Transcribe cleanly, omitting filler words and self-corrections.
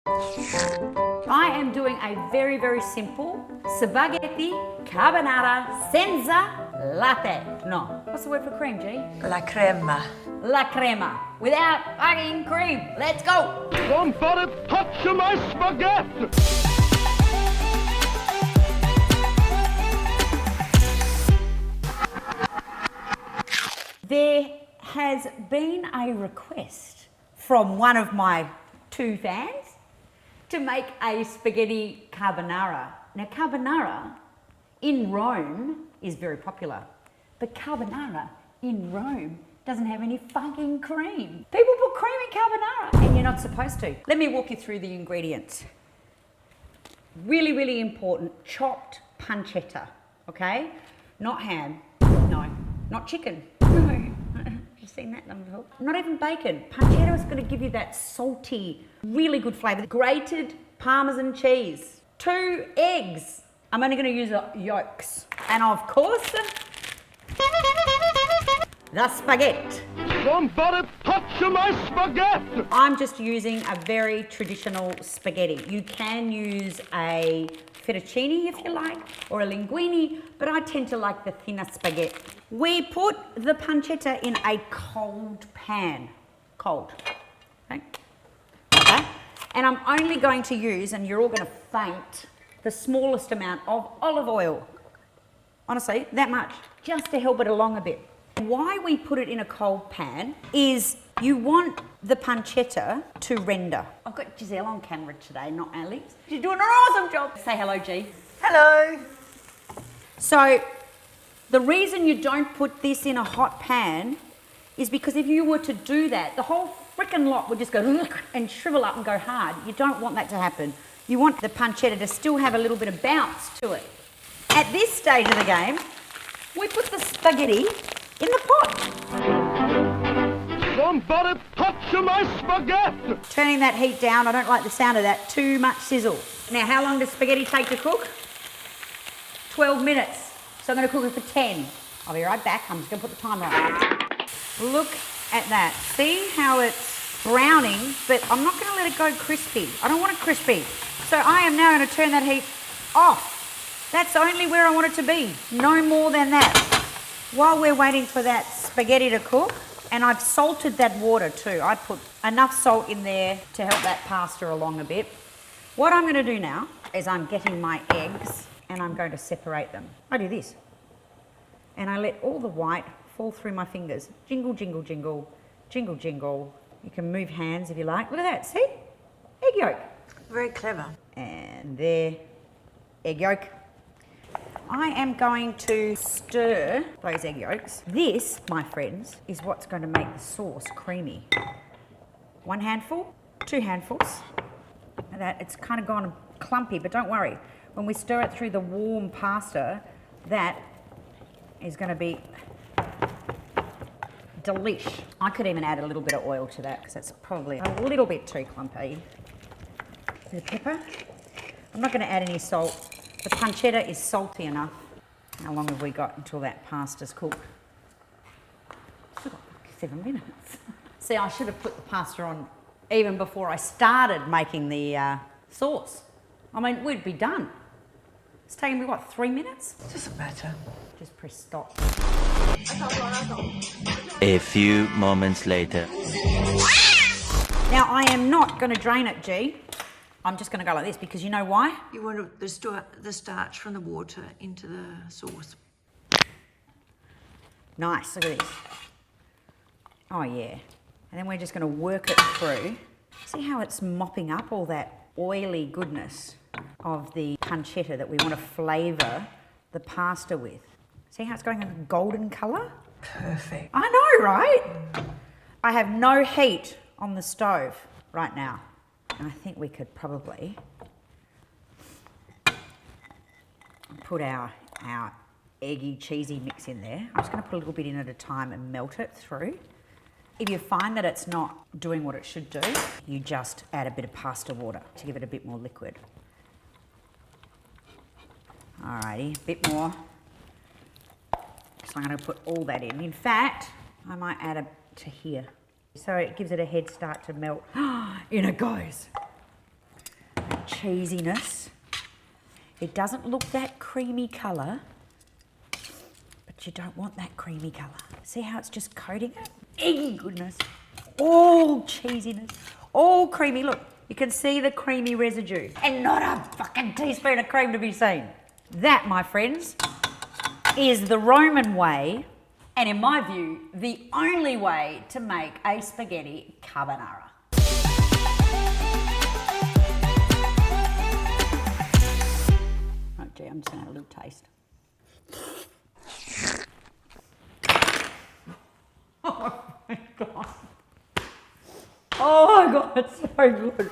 I am doing a very, very simple spaghetti carbonara senza latte. No, what's the word for cream, G? La crema. La crema. Without fucking cream. Let's go. Somebody touch my spaghetti! There has been a request from one of my 2 fans to make a spaghetti carbonara. Now, carbonara in Rome is very popular, but carbonara in Rome doesn't have any fucking cream. People put cream in carbonara and you're not supposed to. Let me walk you through the ingredients. Really, really important, chopped pancetta, okay? Not ham, no. Not chicken, no. You've seen that one before. Not even bacon. Pancetta is going to give you that salty, really good flavour. Grated Parmesan cheese. 2 eggs. I'm only going to use the yolks. And of course, the spaghetti. Somebody touch my spaghetti! I'm just using a very traditional spaghetti. You can use a fettuccine if you like, or a linguine, but I tend to like the thinner spaghetti. We put the pancetta in a cold pan. Cold. Okay? Okay? And I'm only going to use, and you're all going to faint, the smallest amount of olive oil. Honestly, that much, just to help it along a bit. Why we put it in a cold pan is you want the pancetta to render. I've got Giselle on camera today, not Alex. She's doing an awesome job. Say hello, G. Hello. So, the reason you don't put this in a hot pan is because if you were to do that, the whole frickin' lot would just go and shrivel up and go hard. You don't want that to happen. You want the pancetta to still have a little bit of bounce to it. At this stage of the game, we put the spaghetti in the pot. Somebody touch my spaghetti! Turning that heat down, I don't like the sound of that, too much sizzle. Now, how long does spaghetti take to cook? 12 minutes. So I'm going to cook it for 10. I'll be right back. I'm just going to put the timer on. Look at that. See how it's browning, but I'm not going to let it go crispy. I don't want it crispy. So I am now going to turn that heat off. That's only where I want it to be. No more than that. While we're waiting for that spaghetti to cook, and I've salted that water too. I put enough salt in there to help that pasta along a bit. What I'm going to do now is I'm getting my eggs and I'm going to separate them. I do this. And I let all the white fall through my fingers. Jingle, jingle, jingle, jingle, jingle. You can move hands if you like. Look at that, see? Egg yolk. Very clever. And there, egg yolk. I am going to stir those egg yolks. This, my friends, is what's going to make the sauce creamy. 1 handful, 2 handfuls. And that it's kind of gone clumpy, but don't worry. When we stir it through the warm pasta, that is going to be delish. I could even add a little bit of oil to that because that's probably a little bit too clumpy. A bit of pepper. I'm not going to add any salt. The pancetta is salty enough. How long have we got until that pasta's cooked? Still got 7 minutes. See, I should have put the pasta on even before I started making the sauce. I mean, we'd be done. It's taken me, what, 3 minutes? Doesn't matter. Just press stop. A few moments later. Now, I am not going to drain it, G. I'm just going to go like this because you know why? You want to store the starch from the water into the sauce. Nice, look at this. Oh yeah. And then we're just going to work it through. See how it's mopping up all that oily goodness of the pancetta that we want to flavour the pasta with. See how it's going a golden colour? Perfect. I know, right? I have no heat on the stove right now. And I think we could probably put our eggy, cheesy mix in there. I'm just going to put a little bit in at a time and melt it through. If you find that it's not doing what it should do, you just add a bit of pasta water to give it a bit more liquid. Alrighty, a bit more. So I'm going to put all that in. In fact, I might add it to here. So it gives it a head start to melt. In it goes. cheesiness. It doesn't look that creamy colour, but you don't want that creamy colour. See how it's just coating it? Eggy goodness. All cheesiness, all creamy. Look, you can see the creamy residue and not a fucking teaspoon of cream to be seen. That, my friends, is the Roman way, and in my view, the only way to make a spaghetti carbonara. Oh gee, I'm just gonna have a little taste. Oh my God. Oh my God, it's so good.